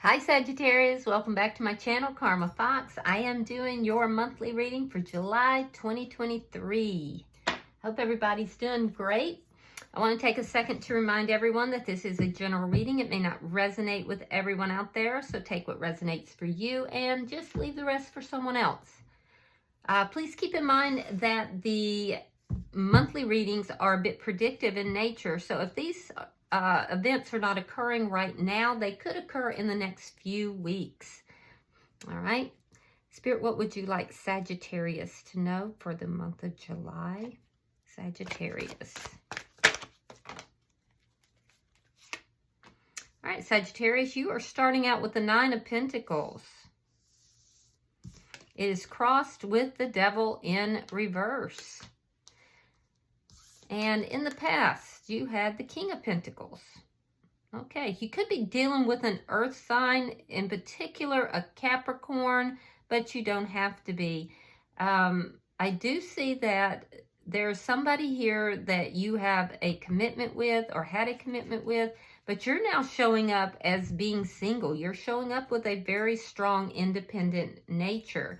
Hi Sagittarius, welcome back to my channel, Karma Fox. I am doing your monthly reading for July 2023. Hope everybody's doing great. I want to take a second to remind everyone that this is a general reading. It may not resonate with everyone out there, so take what resonates for you and just leave the rest for someone else. Please keep in mind that the monthly readings are a bit predictive in nature, so if these events are not occurring right now, they could occur in the next few weeks. All right. Spirit, what would you like Sagittarius to know for the month of July? Sagittarius. All right, Sagittarius, you are starting out with the Nine of Pentacles. It is crossed with the Devil in reverse. And in the past, you had the King of Pentacles. Okay, you could be dealing with an earth sign, in particular a Capricorn, but you don't have to be. I do see that there's somebody here that you have a commitment with or had a commitment with, but you're now showing up as being single. You're showing up with a very strong independent nature.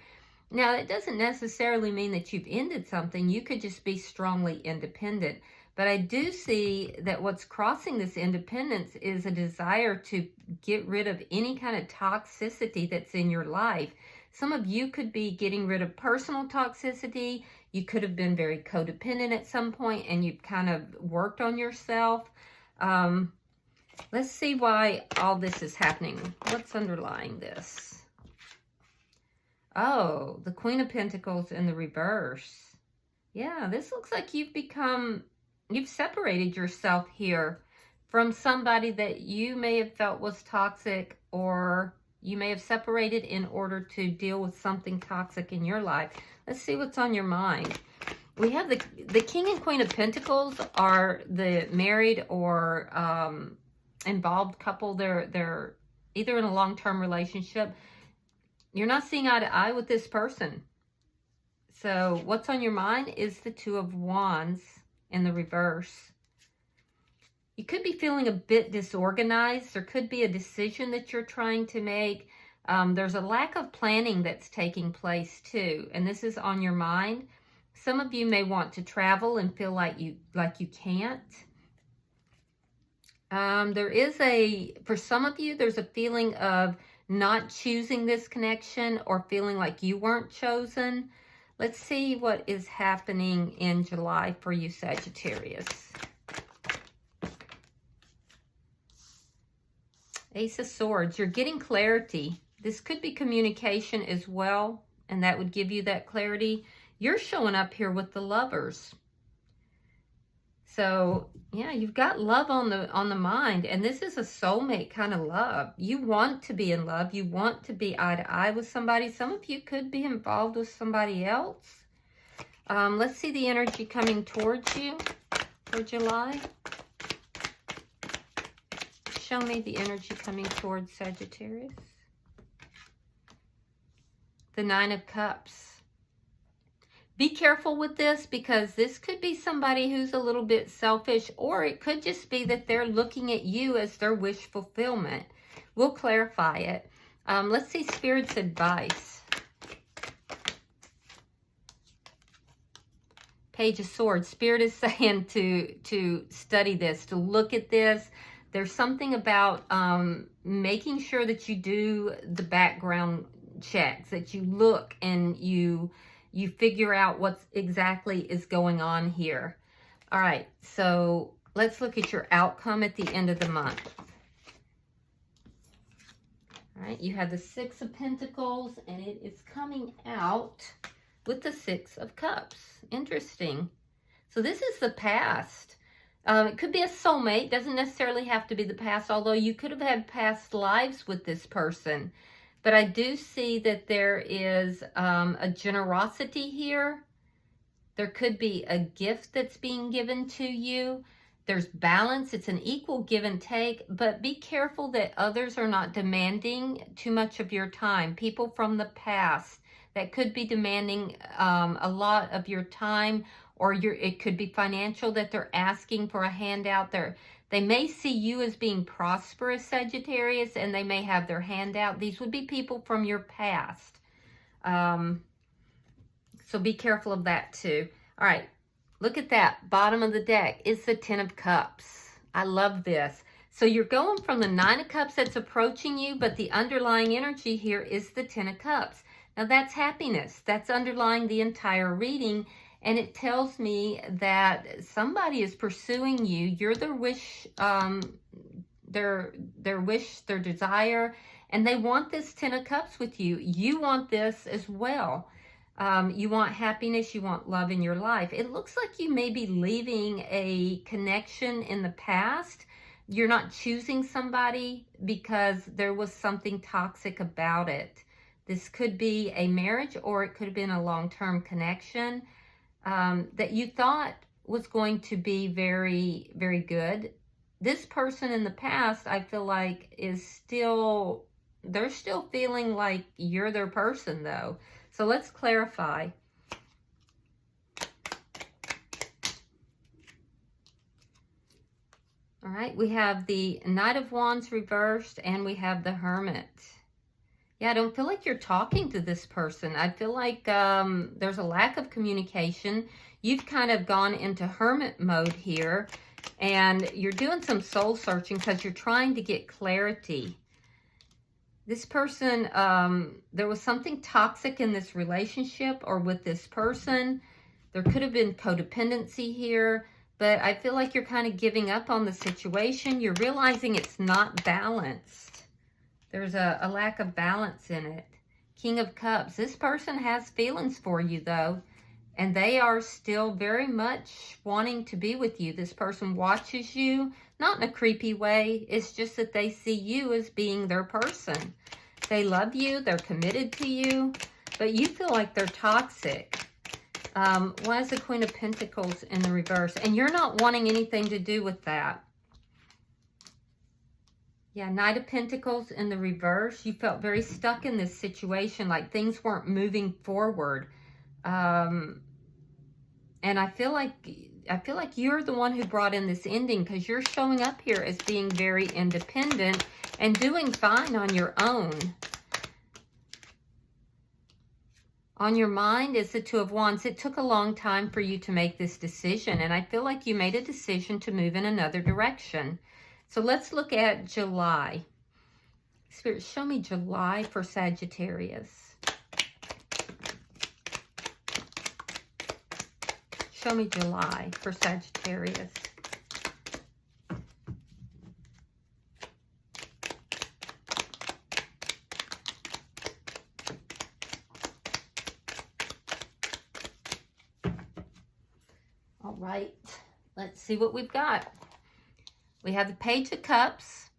Now, it doesn't necessarily mean that you've ended something. You could just be strongly independent. But I do see that what's crossing this independence is a desire to get rid of any kind of toxicity that's in your life. Some of you could be getting rid of personal toxicity. You could have been very codependent at some point and you've kind of worked on yourself. Let's see why all this is happening. What's underlying this? Oh, the Queen of Pentacles in the reverse. Yeah, this looks like you've separated yourself here from somebody that you may have felt was toxic, or you may have separated in order to deal with something toxic in your life. Let's see what's on your mind. We have the King and Queen of Pentacles are the married or involved couple. They're either in a long-term relationship. You're not seeing eye to eye with this person. So what's on your mind is the Two of Wands in the reverse. You could be feeling a bit disorganized. There could be a decision that you're trying to make. There's a lack of planning that's taking place too, and this is on your mind. Some of you may want to travel and feel like you can't. For some of you, there's a feeling of not choosing this connection or feeling like you weren't chosen. Let's see what is happening in July for you, Sagittarius. Ace of Swords, you're getting clarity. This could be communication as well, and that would give you that clarity. You're showing up here with the Lovers. So, yeah, you've got love on the mind, and this is a soulmate kind of love. You want to be in love. You want to be eye to eye with somebody. Some of you could be involved with somebody else. Let's see the energy coming towards you for July. Show me the energy coming towards Sagittarius. The Nine of Cups. Be careful with this, because this could be somebody who's a little bit selfish, or it could just be that they're looking at you as their wish fulfillment. We'll clarify it. Let's see Spirit's advice. Page of Swords. Spirit is saying to study this, to look at this. There's something about making sure that you do the background checks, that you look and you figure out what exactly is going on here. All right, so let's look at your outcome at the end of the month. All right, you have the Six of Pentacles, and it is coming out with the Six of Cups. Interesting. So this is the past. It could be a soulmate. Doesn't necessarily have to be the past, although you could have had past lives with this person. But I do see that there is a generosity here. There could be a gift that's being given to you. There's balance. It's an equal give and take. But be careful that others are not demanding too much of your time. People from the past that could be demanding a lot of your time, or it could be financial, that they're asking for a handout. They may see you as being prosperous, Sagittarius, and they may have their hand out. These would be people from your past. So be careful of that too. All right, look at that. Bottom of the deck is the Ten of Cups. I love this. So you're going from the Nine of Cups that's approaching you, but the underlying energy here is the Ten of Cups. Now that's happiness. That's underlying the entire reading. And it tells me that somebody is pursuing you. You're their wish, their wish, their desire. And they want this Ten of Cups with you. You want this as well. You want happiness. You want love in your life. It looks like you may be leaving a connection in the past. You're not choosing somebody because there was something toxic about it. This could be a marriage, or it could have been a long-term connection that you thought was going to be very, very good. This person in the past, I feel like, they're still feeling like you're their person though. So let's clarify. All right, we have the Knight of Wands reversed, and we have the Hermit. Yeah, I don't feel like you're talking to this person. I feel like there's a lack of communication. You've kind of gone into hermit mode here, and you're doing some soul searching because you're trying to get clarity. This person, there was something toxic in this relationship or with this person. There could have been codependency here. But I feel like you're kind of giving up on the situation. You're realizing it's not balanced. There's a lack of balance in it. King of Cups. This person has feelings for you, though. And they are still very much wanting to be with you. This person watches you, not in a creepy way. It's just that they see you as being their person. They love you. They're committed to you. But you feel like they're toxic. Why is the Queen of Pentacles in the reverse? And you're not wanting anything to do with that. Yeah, Knight of Pentacles in the reverse. You felt very stuck in this situation, like things weren't moving forward. And I feel like you're the one who brought in this ending, because you're showing up here as being very independent and doing fine on your own. On your mind is the Two of Wands. It took a long time for you to make this decision, and I feel like you made a decision to move in another direction. So let's look at July. Spirit, show me July for Sagittarius. Show me July for Sagittarius. All right, let's see what we've got. We have the Page of Cups.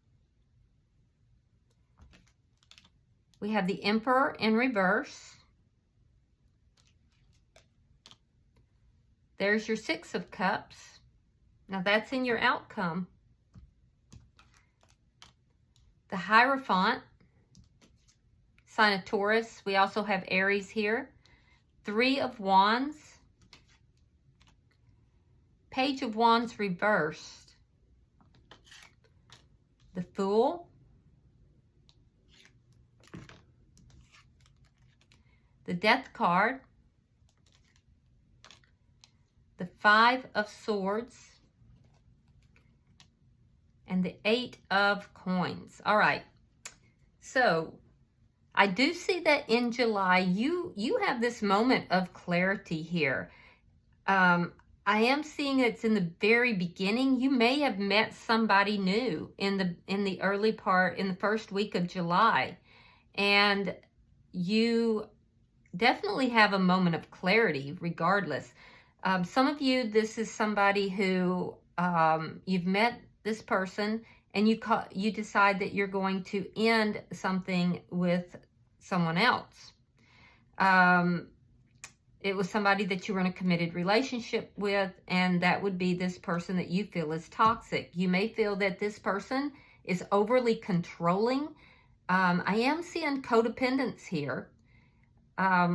We have the Emperor in reverse. There's your Six of Cups. Now that's in your outcome. The Hierophant, sign of Taurus. We also have Aries here. Three of Wands. Page of Wands reversed. The Fool. The Death card. The Five of Swords. And the Eight of Coins. All right. So I do see that in July, you have this moment of clarity here. I am seeing it's in the very beginning. You may have met somebody new in the early part, in the first week of July. And you definitely have a moment of clarity regardless. Some of you, this is somebody who you've met this person, and you decide that you're going to end something with someone else. It was somebody that you were in a committed relationship with, and that would be this person that you feel is toxic. You may feel that this person is overly controlling. I am seeing codependence here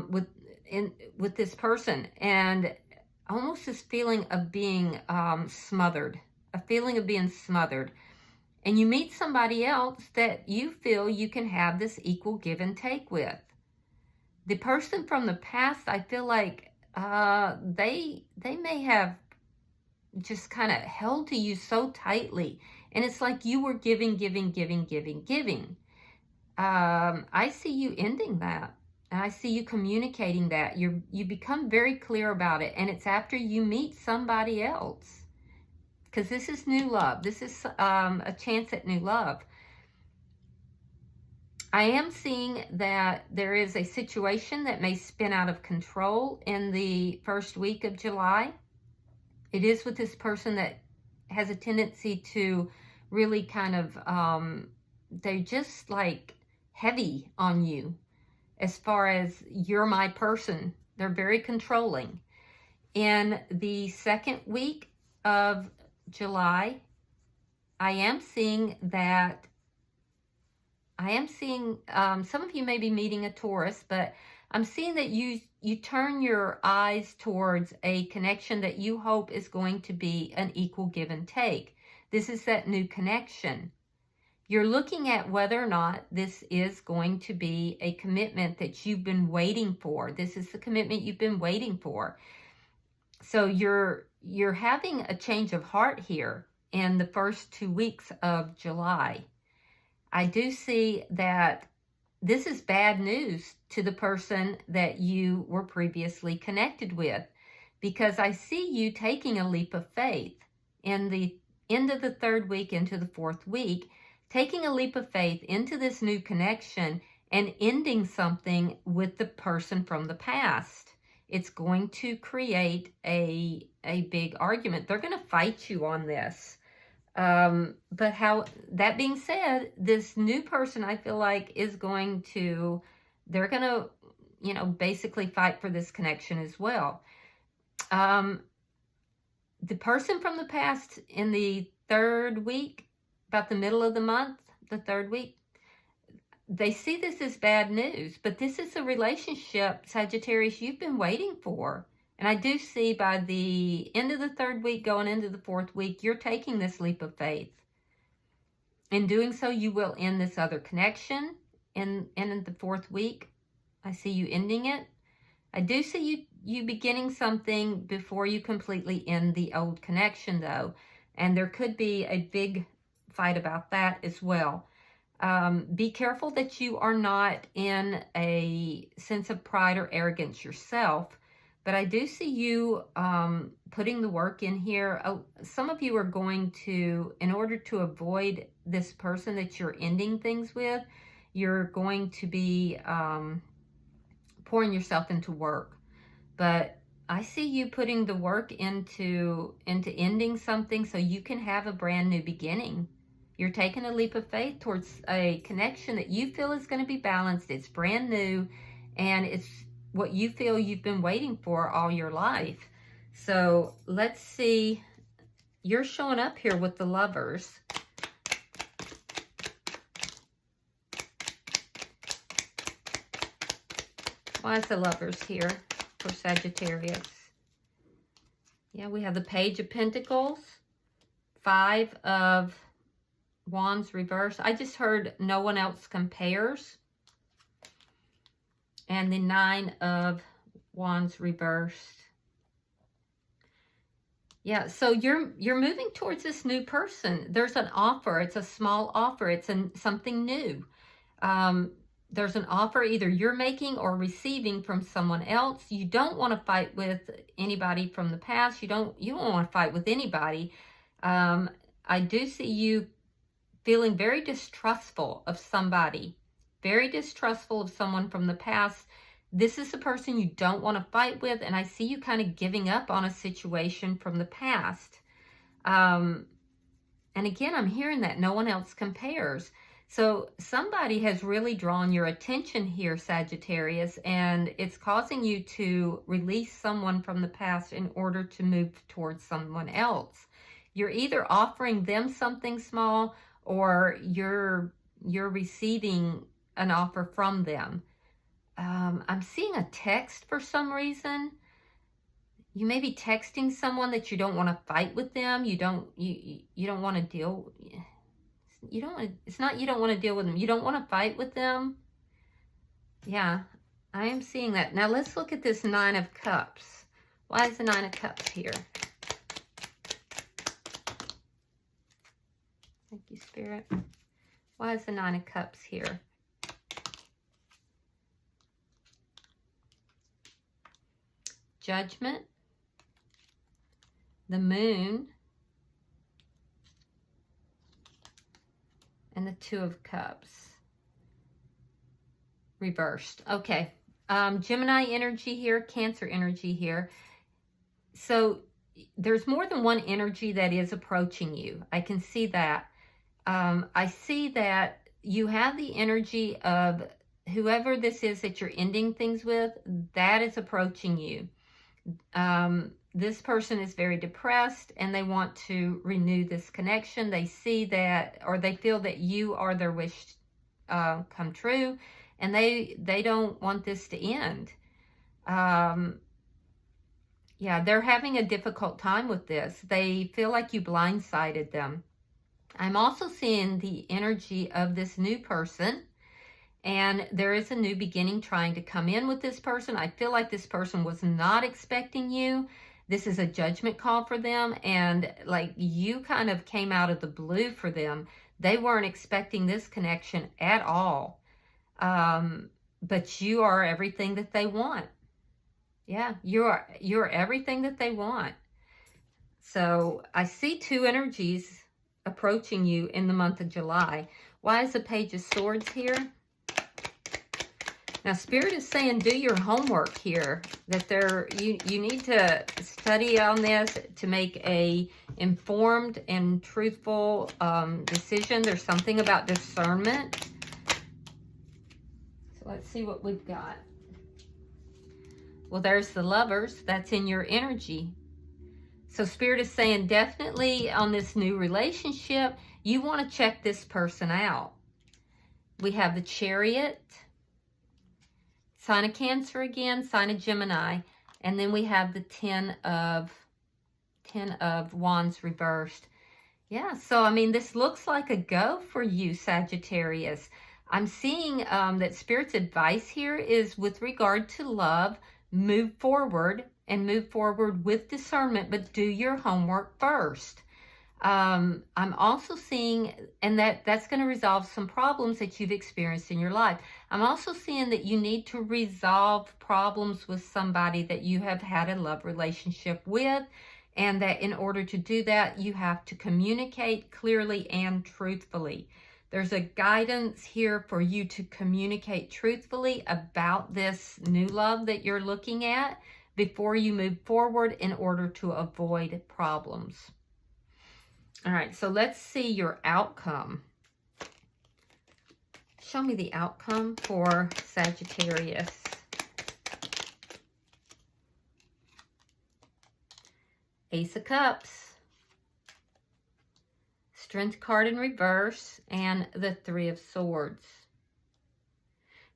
with this person, and almost this feeling of being smothered. a feeling of being smothered. And you meet somebody else that you feel you can have this equal give and take with. The person from the past, I feel like they may have just kind of held to you so tightly. And it's like you were giving. I see you ending that. And I see you communicating that. You become very clear about it. And it's after you meet somebody else. Because this is new love. This is a chance at new love. I am seeing that there is a situation that may spin out of control in the first week of July. It is with this person that has a tendency to really kind of, they're just like heavy on you as far as you're my person. They're very controlling. In the second week of July, I am seeing some of you may be meeting a Taurus, but I'm seeing that you turn your eyes towards a connection that you hope is going to be an equal give and take. This is that new connection. You're looking at whether or not this is going to be a commitment that you've been waiting for. This is the commitment you've been waiting for. So you're having a change of heart here in the first 2 weeks of July. I do see that this is bad news to the person that you were previously connected with, because I see you taking a leap of faith in the end of the third week into the fourth week, taking a leap of faith into this new connection and ending something with the person from the past. It's going to create a big argument. They're going to fight you on this. But that being said, this new person, I feel like, they're going to, basically fight for this connection as well. The person from the past in the third week, about the middle of the month, the third week, they see this as bad news, but this is a relationship, Sagittarius, you've been waiting for. And I do see by the end of the third week, going into the fourth week, you're taking this leap of faith. In doing so, you will end this other connection. In the fourth week, I see you ending it. I do see you beginning something before you completely end the old connection, though. And there could be a big fight about that as well. Be careful that you are not in a sense of pride or arrogance yourself. But I do see you putting the work in here. Some of you are going to, in order to avoid this person that you're ending things with, you're going to be pouring yourself into work. But I see you putting the work into ending something so you can have a brand new beginning. You're taking a leap of faith towards a connection that you feel is going to be balanced. It's brand new, and it's what you feel you've been waiting for all your life. So let's see. You're showing up here with the Lovers. Why is the Lovers here for Sagittarius? Yeah, we have the Page of Pentacles, Five of Wands reversed. I just heard no one else compares. And the Nine of Wands reversed. Yeah, so you're moving towards this new person. There's an offer. It's a small offer. It's something new. There's an offer either you're making or receiving from someone else. You don't want to fight with anybody from the past. You don't want to fight with anybody. I do see you feeling very distrustful of somebody. Very distrustful of someone from the past. This is the person you don't want to fight with, and I see you kind of giving up on a situation from the past. And again, I'm hearing that no one else compares. So somebody has really drawn your attention here, Sagittarius, and it's causing you to release someone from the past in order to move towards someone else. You're either offering them something small, or you're receiving an offer from them. I'm seeing a text for some reason. You may be texting someone that you don't want to fight with them. You don't want to deal. You don't want. It's not you don't want to deal with them. You don't want to fight with them. Yeah, I am seeing that. Now let's look at this Nine of Cups. Why is the Nine of Cups here? Thank you, Spirit. Why is the Nine of Cups here? Judgment, the Moon, and the Two of Cups. Reversed. Okay. Gemini energy here, Cancer energy here. So there's more than one energy that is approaching you. I can see that. I see that you have the energy of whoever this is that you're ending things with, that is approaching you. This person is very depressed and they want to renew this connection. They see that, or they feel that you are their wish come true, and they don't want this to end. Yeah, they're having a difficult time with this. They feel like you blindsided them. I'm also seeing the energy of this new person, and there is a new beginning trying to come in with this person. I feel like this person was not expecting you. This is a judgment call for them, and like you kind of came out of the blue for them. They weren't expecting this connection at all. But you are everything that they want. Yeah, you're everything that they want. So I see two energies approaching you in the month of July. Why is the Page of Swords here? Now, Spirit is saying do your homework here. That you need to study on this to make a informed and truthful decision. There's something about discernment. So let's see what we've got. Well, there's the Lovers. That's in your energy. So Spirit is saying definitely on this new relationship, you want to check this person out. We have the Chariot, sign of Cancer again, sign of Gemini, and then we have the Ten of Wands reversed. Yeah, so I mean, this looks like a go for you, Sagittarius. I'm seeing that Spirit's advice here is with regard to love, move forward and move forward with discernment, but do your homework first. I'm also seeing, and that's going to resolve some problems that you've experienced in your life. I'm also seeing that you need to resolve problems with somebody that you have had a love relationship with, and that in order to do that, you have to communicate clearly and truthfully. There's a guidance here for you to communicate truthfully about this new love that you're looking at before you move forward in order to avoid problems. All right, so let's see your outcome. Show me the outcome for Sagittarius. Ace of Cups, Strength card in reverse, and the Three of Swords.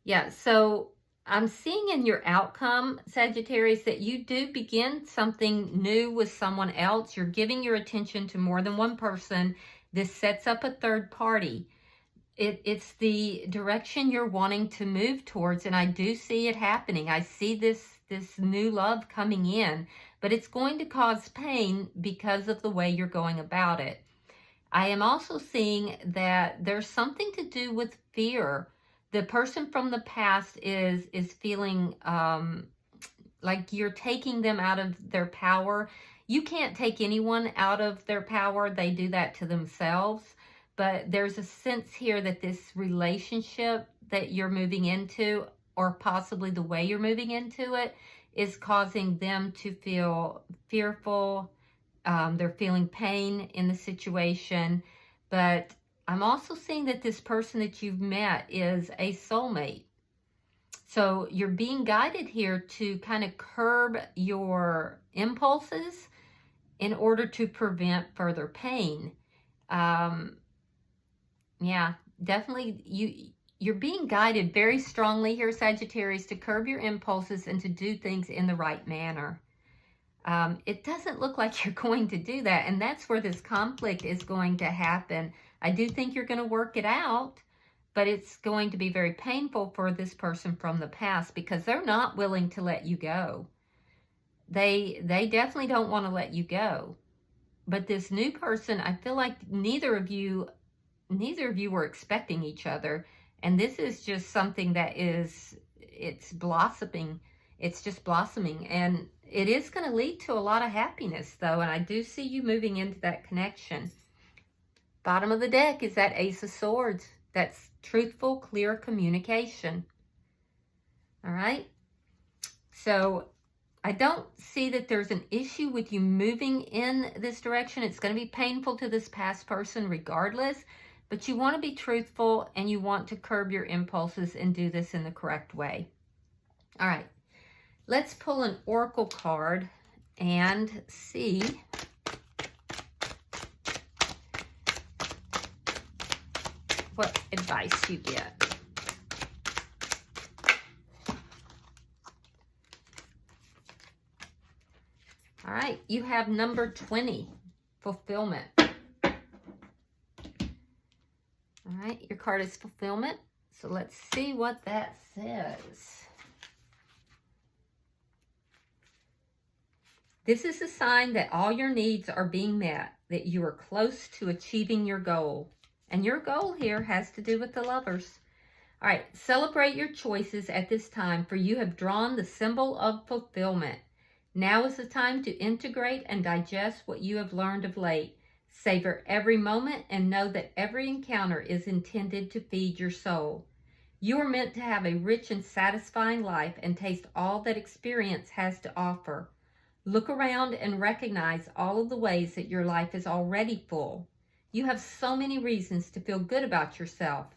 Yeah, so I'm seeing in your outcome, Sagittarius, that you do begin something new with someone else. You're giving your attention to more than one person. This sets up a third party. It's the direction you're wanting to move towards, and I do see it happening. I see this new love coming in, but it's going to cause pain because of the way you're going about it. I am also seeing that there's something to do with fear. The person from the past is feeling like you're taking them out of their power. You can't take anyone out of their power. They do that to themselves. But there's a sense here that this relationship that you're moving into, or possibly the way you're moving into it, is causing them to feel fearful. They're feeling pain in the situation. But I'm also seeing that this person that you've met is a soulmate. So you're being guided here to kind of curb your impulses in order to prevent further pain. Yeah, definitely you're being guided very strongly here, Sagittarius, to curb your impulses and to do things in the right manner. It doesn't look like you're going to do that, and that's where this conflict is going to happen. I do think you're going to work it out, but it's going to be very painful for this person from the past because they're not willing to let you go. They definitely don't want to let you go. But this new person, I feel like neither of you were expecting each other, and this is just something that it's blossoming. It's just blossoming, and it is going to lead to a lot of happiness, though, and I do see you moving into that connection. Bottom of the deck is that Ace of Swords. That's truthful, clear communication. All right? So I don't see that there's an issue with you moving in this direction. It's going to be painful to this past person regardless, but you want to be truthful and you want to curb your impulses and do this in the correct way. All right. Let's pull an oracle card and see what advice you get. All right, you have number 20, fulfillment. All right, your card is fulfillment. So let's see what that says. This is a sign that all your needs are being met, that you are close to achieving your goal. And your goal here has to do with the Lovers. All right, celebrate your choices at this time, for you have drawn the symbol of fulfillment. Now is the time to integrate and digest what you have learned of late. Savor every moment and know that every encounter is intended to feed your soul. You are meant to have a rich and satisfying life and taste all that experience has to offer. Look around and recognize all of the ways that your life is already full. You have so many reasons to feel good about yourself.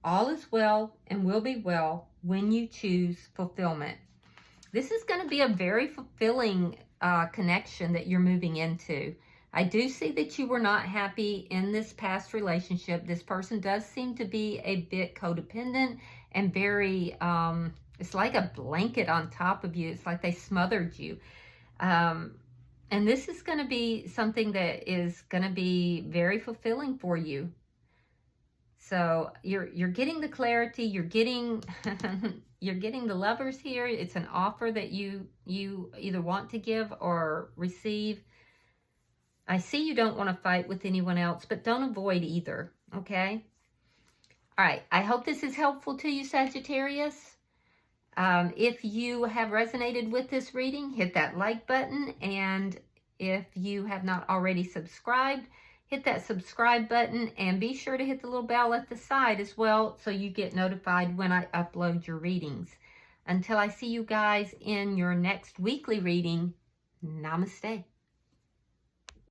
All is well and will be well when you choose fulfillment. This is going to be a very fulfilling connection that you're moving into. I do see that you were not happy in this past relationship. This person does seem to be a bit codependent and very, it's like a blanket on top of you. It's like they smothered you. And this is going to be something that is going to be very fulfilling for you. So you're getting the clarity, you're getting you're getting the Lovers here. It's an offer that you either want to give or receive. I see you don't want to fight with anyone else, but don't avoid either, okay? All right, I hope this is helpful to you, Sagittarius. If you have resonated with this reading, hit that like button. And if you have not already subscribed, hit that subscribe button and be sure to hit the little bell at the side as well so you get notified when I upload your readings. Until I see you guys in your next weekly reading, namaste.